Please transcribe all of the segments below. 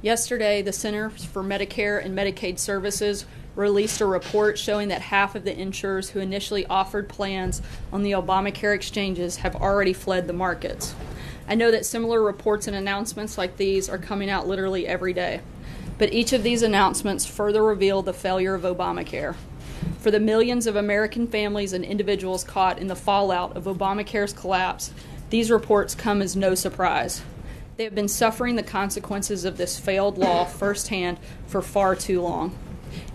Yesterday, the Centers for Medicare and Medicaid Services released a report showing that half of the insurers who initially offered plans on the Obamacare exchanges have already fled the markets. I know that similar reports and announcements like these are coming out literally every day, but each of these announcements further reveal the failure of Obamacare. For the millions of American families and individuals caught in the fallout of Obamacare's collapse, these reports come as no surprise. They have been suffering the consequences of this failed law firsthand for far too long.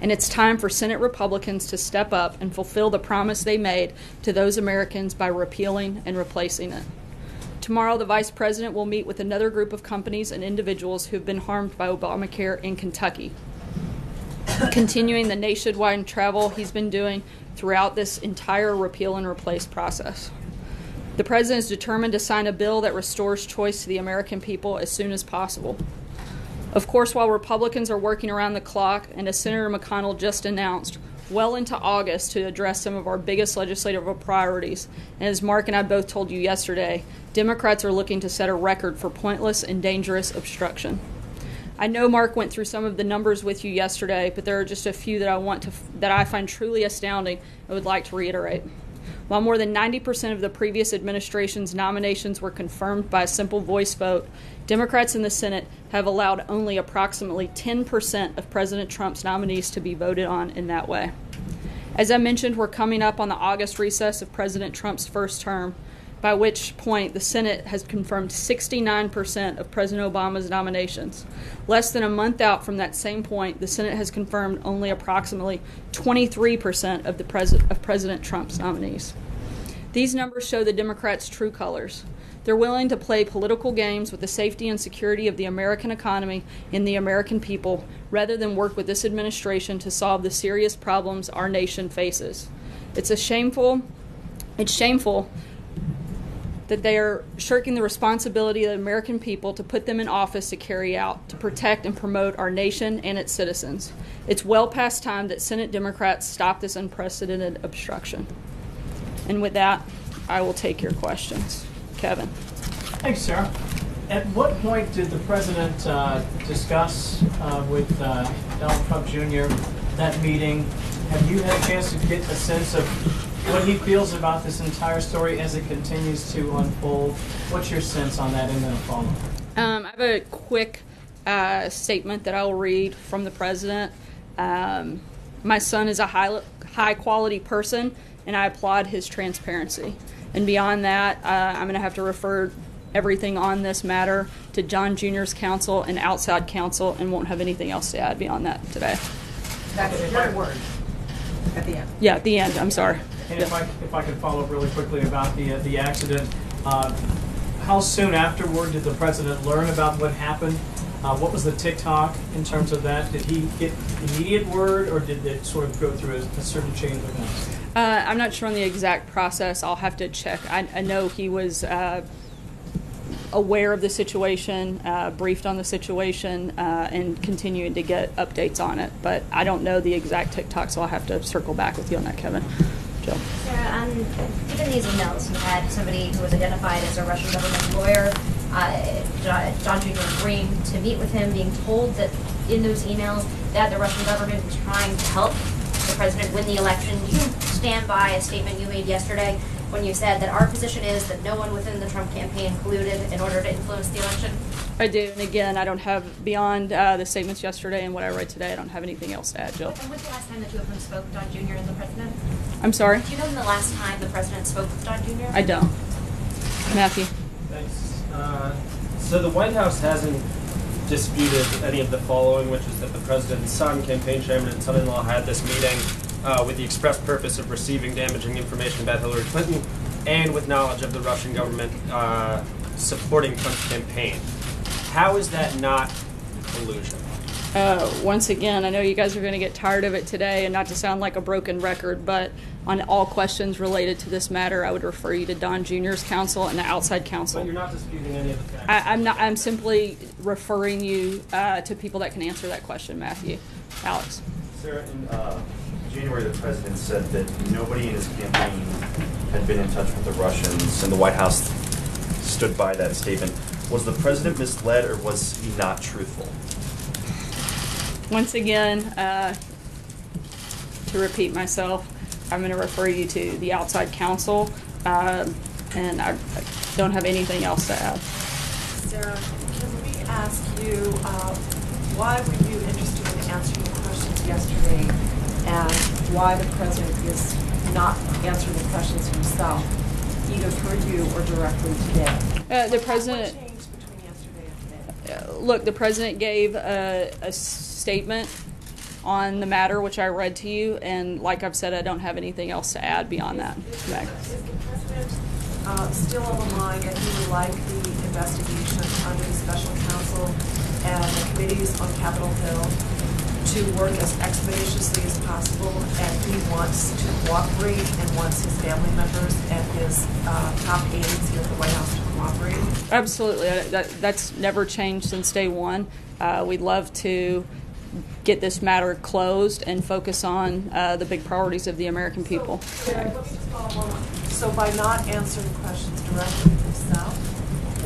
And it's time for Senate Republicans to step up and fulfill the promise they made to those Americans by repealing and replacing it. Tomorrow, the Vice President will meet with another group of companies and individuals who have been harmed by Obamacare in Kentucky, continuing the nationwide travel he's been doing throughout this entire repeal and replace process. The President is determined to sign a bill that restores choice to the American people as soon as possible. Of course, while Republicans are working around the clock, and as Senator McConnell just announced, well into August to address some of our biggest legislative priorities, and as Mark and I both told you yesterday, Democrats are looking to set a record for pointless and dangerous obstruction. I know Mark went through some of the numbers with you yesterday, but there are just a few that I find truly astounding and would like to reiterate. While more than 90% of the previous administration's nominations were confirmed by a simple voice vote, Democrats in the Senate have allowed only approximately 10% of President Trump's nominees to be voted on in that way. As I mentioned, we're coming up on the August recess of President Trump's first term, by which point the Senate has confirmed 69% of President Obama's nominations. Less than a month out from that same point, the Senate has confirmed only approximately 23% of President Trump's nominees. These numbers show the Democrats' true colors. They're willing to play political games with the safety and security of the American economy and the American people, rather than work with this administration to solve the serious problems our nation faces. It's shameful that they are shirking the responsibility of the American people to put them in office to carry out, to protect and promote our nation and its citizens. It's well past time that Senate Democrats stop this unprecedented obstruction. And with that, I will take your questions. Kevin. Thanks, Sarah. At what point did the President discuss with Donald Trump Jr. that meeting? Have you had a chance to get a sense of what he feels about this entire story as it continues to unfold? What's your sense on that, and then a follow-up? I have a quick statement that I will read from the President. My son is a high-quality person, and I applaud his transparency. And beyond that, I'm going to have to refer everything on this matter to John Jr.'s counsel and outside counsel, and won't have anything else to add beyond that today. That's your word at the end. Yeah, at the end. I'm sorry. And if I could follow up really quickly about the accident, how soon afterward did the President learn about what happened? What was the TikTok in terms of that? Did he get immediate word, or did it sort of go through a certain chain of events? I'm not sure on the exact process. I'll have to check. I know he was aware of the situation, briefed on the situation, and continuing to get updates on it. But I don't know the exact TikTok, so I'll have to circle back with you on that, Kevin. Jill. Sarah, given these emails, you had somebody who was identified as a Russian government lawyer, John Jr. agreeing to meet with him, being told that in those emails that the Russian government was trying to help the president win the election. Do you stand by a statement you made yesterday when you said that our position is that no one within the Trump campaign colluded in order to influence the election? I do, and again, I don't have, beyond the statements yesterday and what I read today, I don't have anything else to add, Jill. And when's the last time the two of them spoke, John Jr. and the president? I'm sorry? Do you know when the last time the president spoke with John Jr.? I don't. Matthew. Thanks. So the White House hasn't disputed any of the following, which is that the president's son, campaign chairman, and son-in-law had this meeting with the express purpose of receiving damaging information about Hillary Clinton and with knowledge of the Russian government supporting Trump's campaign. How is that not collusion? Once again, I know you guys are going to get tired of it today, and not to sound like a broken record, but on all questions related to this matter, I would refer you to Don Jr.'s counsel and the outside counsel. But you're not disputing any of the facts. I'm simply referring you to people that can answer that question, Matthew. Alex. Sarah, in January, the president said that nobody in his campaign had been in touch with the Russians, and the White House stood by that statement. Was the president misled, or was he not truthful? Once again, to repeat myself, I'm going to refer you to the outside counsel, and I don't have anything else to add. Sarah, can we ask you, why were you interested in answering the questions yesterday, and why the President is not answering the questions himself, either through you or directly today? The President... What changed between yesterday and today? Look, the President gave a statement on the matter, which I read to you, and like I've said, I don't have anything else to add beyond that. Is the President still of the mind that he would like the investigation under the special counsel and the committees on Capitol Hill to work as expeditiously as possible, and he wants to cooperate and wants his family members and his top aides here at the White House to cooperate? Absolutely. That's never changed since day one. We'd love to get this matter closed and focus on the big priorities of the American people. So by not answering questions directly himself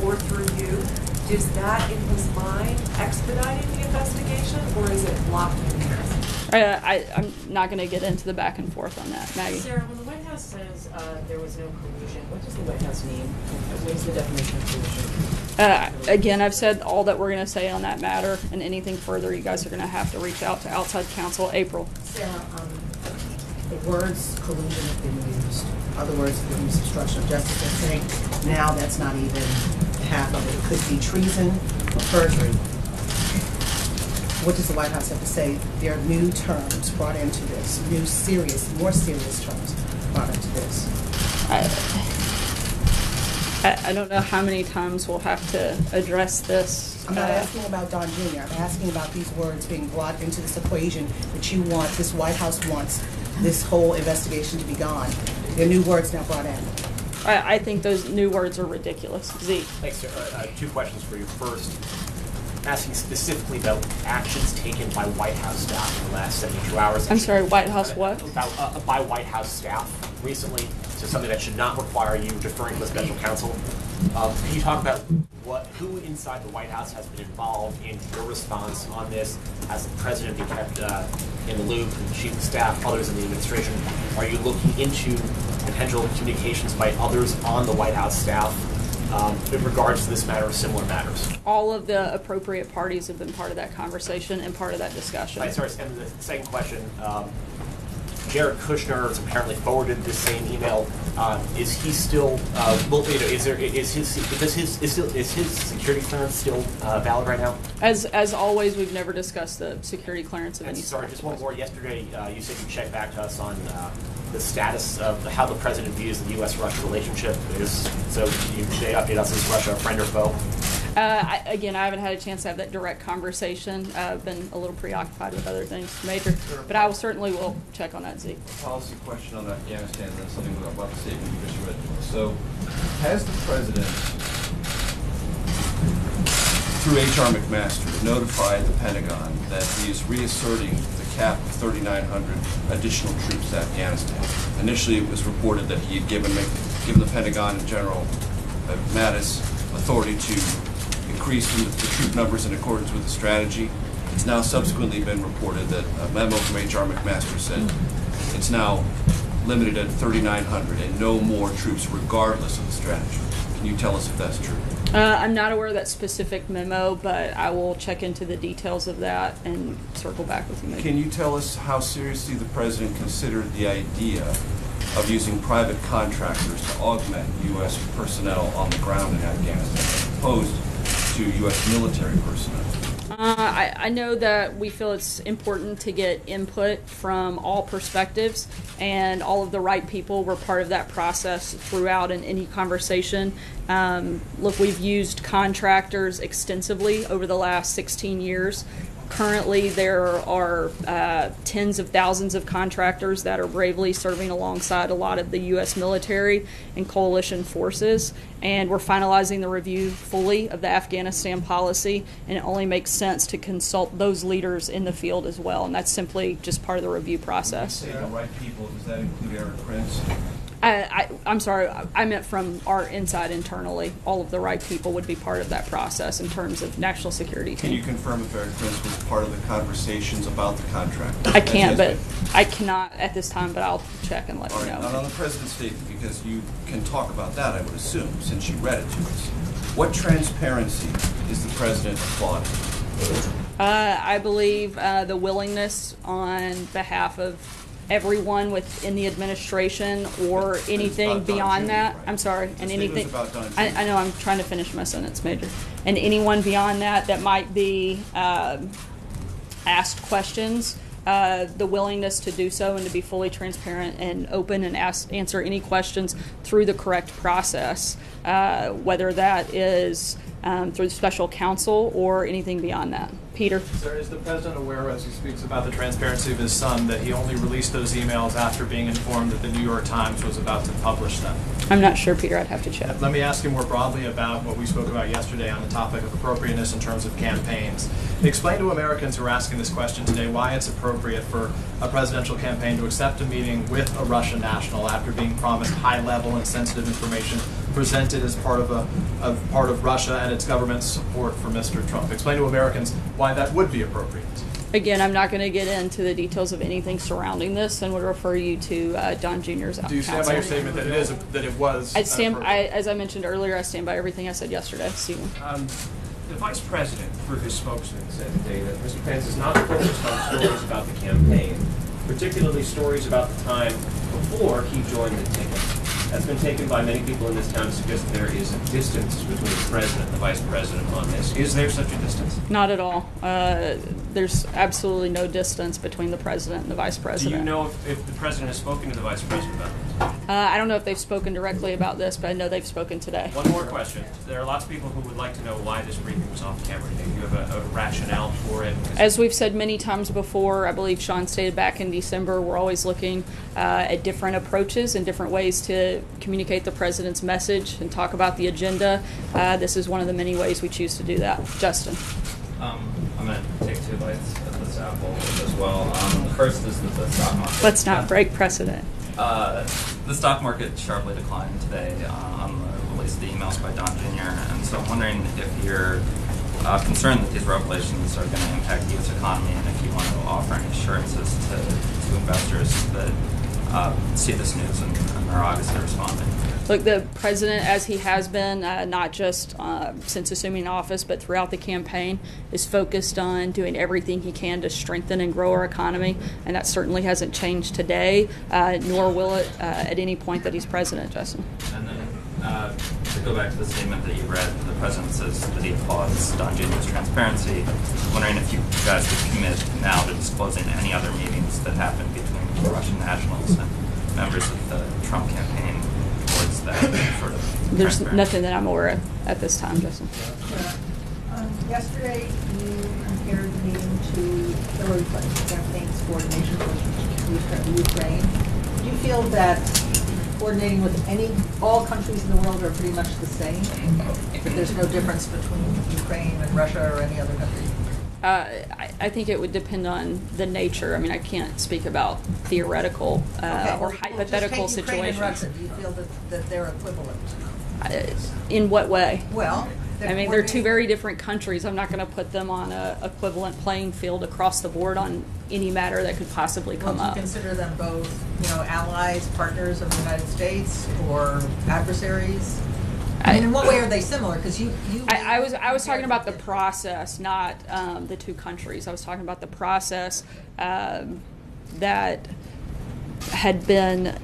or through you, is that in his mind expediting the investigation, or is it blocking it? I'm not going to get into the back and forth on that, Maggie. Sarah, when the White House says there was no collusion, what does the White House mean? What is the definition of collusion? Again, I've said all that we're going to say on that matter, and anything further, you guys are going to have to reach out to outside counsel. April. Sarah, the words collusion have been used. Other words have been used, obstruction of justice. They're saying now that's not even half of it. It could be treason or perjury. What does the White House have to say? There are new terms brought into this, new serious, more serious terms brought into this. I don't know how many times we'll have to address this. I'm not asking about Don Jr. I'm asking about these words being brought into this equation that you want, this White House wants this whole investigation to be gone. There are new words now brought in. I think those new words are ridiculous. Zeke. Thanks, sir. Two questions for you. First, asking specifically about actions taken by White House staff in the last 72 hours. I'm sorry, White House what? By White House staff recently, so something that should not require you deferring to the special counsel. Can you talk about who inside the White House has been involved in your response on this? Has the President been kept in the loop, the Chief of Staff, others in the administration? Are you looking into potential communications by others on the White House staff in regards to this matter or similar matters? All of the appropriate parties have been part of that conversation and part of that discussion. Right, sorry, and the second question, Jared Kushner has apparently forwarded this same email. Is he still? Is his security clearance still valid right now? As always, we've never discussed the security clearance of any sort. Sorry, just one more. Yesterday, you said you checked back to us on the status of how the President views the U.S.-Russia relationship. So you today update us, is Russia a friend or foe? Again, I haven't had a chance to have that direct conversation. I've been a little preoccupied with other things major, but I will check on that, Zeke. Policy question on Afghanistan, and then something about the statement you just read. So, has the President, through H.R. McMaster, notified the Pentagon that he is reasserting the cap of 3,900 additional troops to Afghanistan? Initially, it was reported that he had given the Pentagon and General Mattis authority to increase the troop numbers in accordance with the strategy. It's now subsequently been reported that a memo from H.R. McMaster said it's now limited at 3,900 and no more troops regardless of the strategy. Can you tell us if that's true? I'm not aware of that specific memo, but I will check into the details of that and circle back with you. Maybe. Can you tell us how seriously the President considered the idea of using private contractors to augment U.S. personnel on the ground in Afghanistan as opposed to U.S. military personnel? I know that we feel it's important to get input from all perspectives, and all of the right people were part of that process throughout in any conversation. Look, we've used contractors extensively over the last 16 years. Currently, there are tens of thousands of contractors that are bravely serving alongside a lot of the U.S. military and coalition forces, and we're finalizing the review fully of the Afghanistan policy, and it only makes sense to consult those leaders in the field as well, and that's simply just part of the review process. When you say the right people, does that include Eric Prince? I'm sorry, I meant from our inside internally. All of the right people would be part of that process in terms of national security team. Can you confirm if Eric Prince was part of the conversations about the contract? I can't, but I cannot at this time, but I'll check and let All you right, know. not on the president's statement, because you can talk about that, I would assume, since you read it to us. What transparency is the president applauding? I believe the willingness on behalf of everyone within the administration or anything about Don beyond Jr., that. right? I'm sorry, The and statement was anything. about Don Jr. I know, I'm trying to finish my sentence, Major. And anyone beyond that might be asked questions, the willingness to do so and to be fully transparent and open and answer any questions through the correct process, whether that is through the special counsel or anything beyond that. Peter? Sir, is the president aware, as he speaks about the transparency of his son, that he only released those emails after being informed that the New York Times was about to publish them? I'm not sure, Peter. I'd have to check. Let me ask you more broadly about what we spoke about yesterday on the topic of appropriateness in terms of campaigns. Explain to Americans who are asking this question today why it's appropriate for a presidential campaign to accept a meeting with a Russian national after being promised high-level and sensitive information presented as part of Russia and its government's support for Mr. Trump. Explain to Americans why that would be appropriate. Again, I'm not going to get into the details of anything surrounding this, and would refer you to Don Jr.'s counsel. Do you stand by your statement that it was? As I mentioned earlier, I stand by everything I said yesterday. Stephen. The vice president, through his spokesman, said today that Mr. Pence is not focused on stories about the campaign, particularly stories about the time before he joined the ticket. That's been taken by many people in this town to suggest that there is a distance between the president and the vice president on this. Is there such a distance? Not at all. There's absolutely no distance between the president and the vice president. Do you know if the president has spoken to the vice president about this? I don't know if they've spoken directly about this, but I know they've spoken today. One more question. There are lots of people who would like to know why this briefing was off camera today. Do you have a rationale for it? As we've said many times before, I believe Sean stated back in December, we're always looking at different approaches and different ways to communicate the president's message and talk about the agenda. This is one of the many ways we choose to do that. Justin. I'm going to take 2 bites at this apple as well. The first is the stock market. Let's not break precedent. The stock market sharply declined today on the release of the emails by Don Jr. And so I'm wondering if you're concerned that these revelations are going to impact the U.S. economy, and if you want to offer any assurances to investors that see this news and are obviously responding. Look, the president, as he has been, not just since assuming office, but throughout the campaign, is focused on doing everything he can to strengthen and grow our economy, and that certainly hasn't changed today, nor will it at any point that he's president, Justin. And then to go back to the statement that you read, the president says that he applauds Don Jr.'s transparency. I'm wondering if you guys would commit now to disclosing any other meetings that happened between the Russian nationals and members of the Trump campaign towards that sort of There's nothing that I'm aware of at this time, Justin. Yesterday, you compared the meeting to Hillary Clinton's campaign's coordination with Ukraine. Do you feel that coordinating with all countries in the world are pretty much the same? That there's no difference between Ukraine and Russia or any other country? I think it would depend on the nature. I mean, I can't speak about theoretical or hypothetical just take Ukraine and situations. Russia. Do you feel that they're equivalent? In what way? Well, I mean, they're two very different countries. I'm not going to put them on an equivalent playing field across the board on any matter that could possibly come Do you up. consider them both, allies, partners of the United States, or adversaries? I mean, in what way are they similar? Because I was talking about the process, not the two countries. I was talking about the process that had been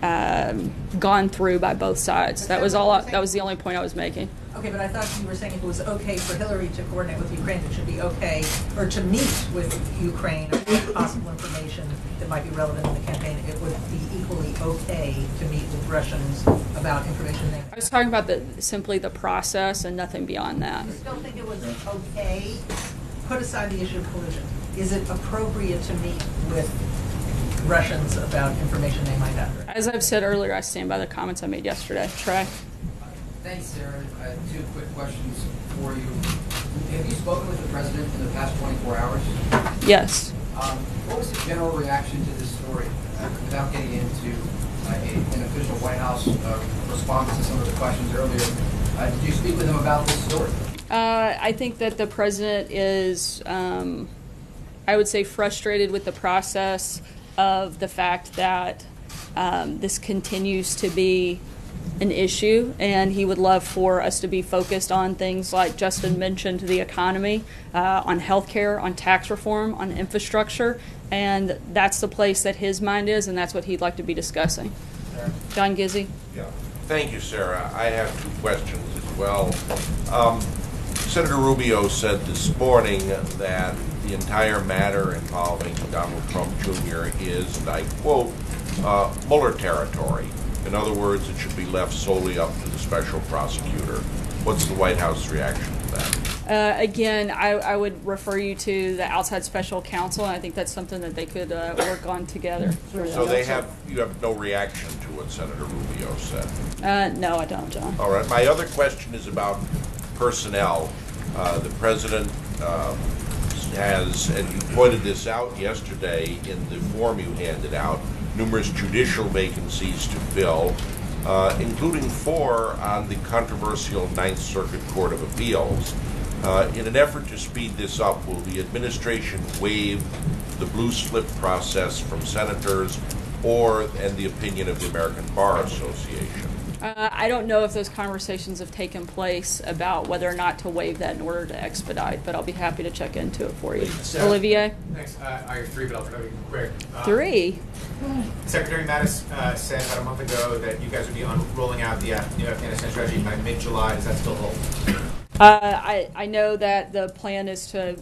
gone through by both sides. That was all. That was the only point I was making. Okay, but I thought you were saying if it was okay for Hillary to coordinate with Ukraine, it should be okay, or to meet with Ukraine about possible information that might be relevant in the campaign. It would be equally okay to meet with Russians about information they. I was talking about simply the process and nothing beyond that. You still think it was okay? Put aside the issue of collusion. Is it appropriate to meet with Russians about information they might have? As I've said earlier, I stand by the comments I made yesterday. Trey? Thanks, Sarah. I have 2 quick questions for you. Have you spoken with the president in the past 24 hours? Yes. What was the general reaction to this story without getting into an official official White House response to some of the questions earlier. Did you speak with him about this story? I think that the president is, I would say, frustrated with the process of the fact that this continues to be an issue, and he would love for us to be focused on things like Justin mentioned, the economy, on healthcare, on tax reform, on infrastructure, and that's the place that his mind is, and that's what he'd like to be discussing. John Gizzi? Yeah. Thank you, Sarah. I have two questions as well. Senator Rubio said this morning that the entire matter involving Donald Trump Jr. is, and I quote, Mueller territory. In other words, it should be left solely up to the special prosecutor. What's the White House reaction to that? Again, I would refer you to the outside special counsel, and I think that's something that they could work on together. So you have no reaction to what Senator Rubio said? No, I don't, John. All right. My other question is about personnel. The president has, and you pointed this out yesterday in the form you handed out, numerous judicial vacancies to fill, including 4 on the controversial Ninth Circuit Court of Appeals. In an effort to speed this up, will the administration waive the blue slip process from senators and the opinion of the American Bar Association? I don't know if those conversations have taken place about whether or not to waive that in order to expedite, but I'll be happy to check into it for you. Olivier? Thanks. I have 3, but I'll try to be quick. 3? Secretary Mattis said about a month ago that you guys would be rolling out the new Afghanistan strategy by mid-July. Does that still hold? I know that the plan is to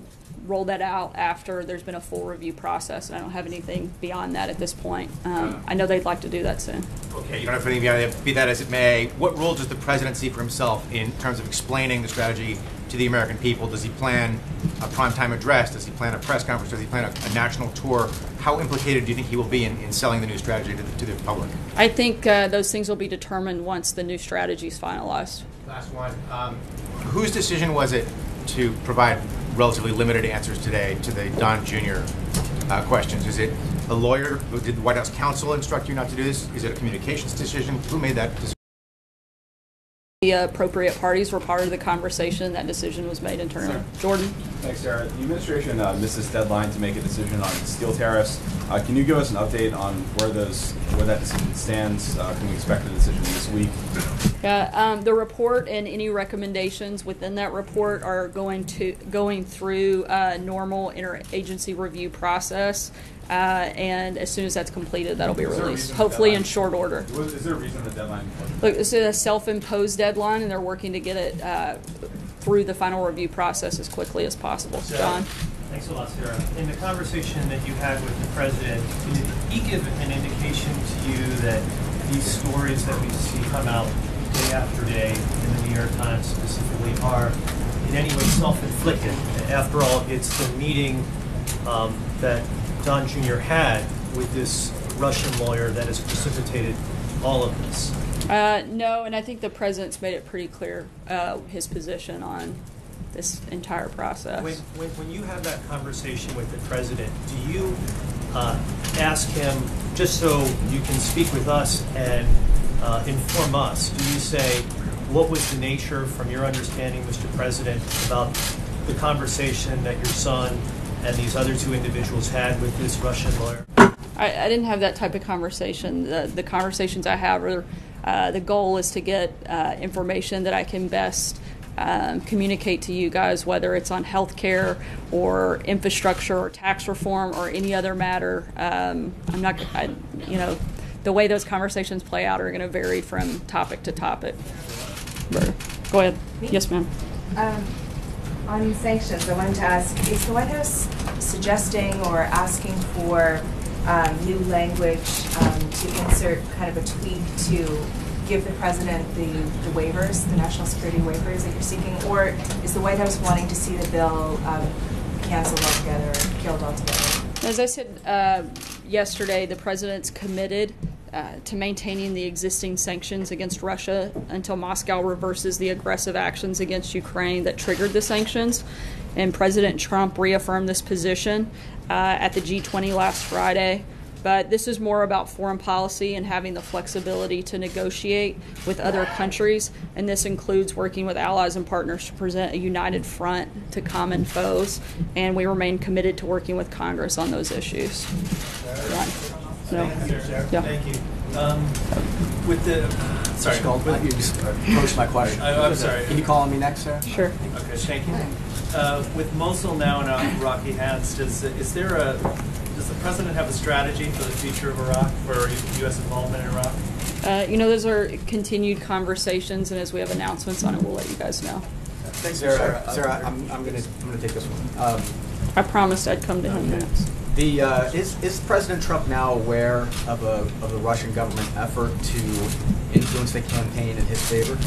roll that out after there's been a full review process, and I don't have anything beyond that at this point. I know they'd like to do that soon. Okay, you don't have anything beyond that. Be that as it may, what role does the president see for himself in terms of explaining the strategy to the American people? Does he plan a primetime address? Does he plan a press conference? Does he plan a national tour? How implicated do you think he will be in selling the new strategy to the public? I think those things will be determined once the new strategy is finalized. Last one. Whose decision was it to provide relatively limited answers today to the Don Jr. Questions? Is it a lawyer? Did the White House counsel instruct you not to do this? Is it a communications decision? Who made that decision? The appropriate parties were part of the conversation. That decision was made internally. Jordan? Thanks, Sarah. The administration missed this deadline to make a decision on steel tariffs. Can you give us an update on where that decision stands? Can we expect a decision this week? Yeah, the report and any recommendations within that report are going through a normal interagency review process, and as soon as that's completed, that'll be released, hopefully in short order. Is there a reason the deadline? Look, this is a self-imposed deadline, and they're working to get it through the final review process as quickly as possible. John? Thanks a lot, Sarah. In the conversation that you had with the president, did he give an indication to you that these stories that we see come out day after day in the New York Times specifically are in any way self-inflicted? After all, it's the meeting that Don Jr. had with this Russian lawyer that has precipitated all of this. No, and I think the president's made it pretty clear his position on this entire process. When you have that conversation with the president, do you ask him, just so you can speak with us and inform us, do you say, what was the nature, from your understanding, Mr. President, about the conversation that your son and these other 2 individuals had with this Russian lawyer? I didn't have that type of conversation. The conversations I have are, the goal is to get information that I can best communicate to you guys, whether it's on healthcare or infrastructure or tax reform or any other matter. The way those conversations play out are going to vary from topic to topic. Go ahead. Yes, ma'am. On sanctions, I wanted to ask, is the White House suggesting or asking for new language to insert kind of a tweak to give the president the waivers, the national security waivers that you're seeking, or is the White House wanting to see the bill canceled altogether or killed altogether? As I said yesterday, the president's committed to maintaining the existing sanctions against Russia until Moscow reverses the aggressive actions against Ukraine that triggered the sanctions. And President Trump reaffirmed this position at the G20 last Friday. But this is more about foreign policy and having the flexibility to negotiate with other countries, and this includes working with allies and partners to present a united front to common foes, and we remain committed to working with Congress on those issues. No. Yeah. Thank you. With the sorry, you just approached my question. I'm sorry. Can you call on me next, sir? Sure. Okay, thank you. With Mosul now in Iraqi hands, does the president have a strategy for the future of Iraq, for U.S. involvement in Iraq? Those are continued conversations, and as we have announcements on it, we'll let you guys know. Thanks, Sarah. I'm gonna take this one. I promised I'd come to him next. Is President Trump now aware of the Russian government effort to influence the campaign in his favor?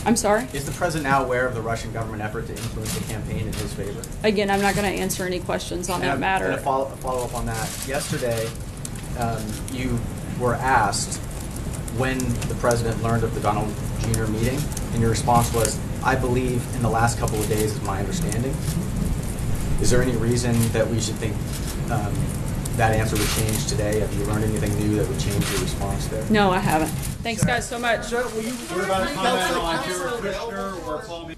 I'm sorry? Is the president now aware of the Russian government effort to influence the campaign in his favor? Again, I'm not going to answer any questions on that matter. And a follow up on that. Yesterday, you were asked when the president learned of the Donald Jr. meeting, and your response was, "I believe in the last couple of days is my understanding." Is there any reason that we should think that answer would change today? Have you learned anything new that would change your response there? No, I haven't. Thanks, guys, so much. Sir, will you? We're about to comment on your Kushner or Comey.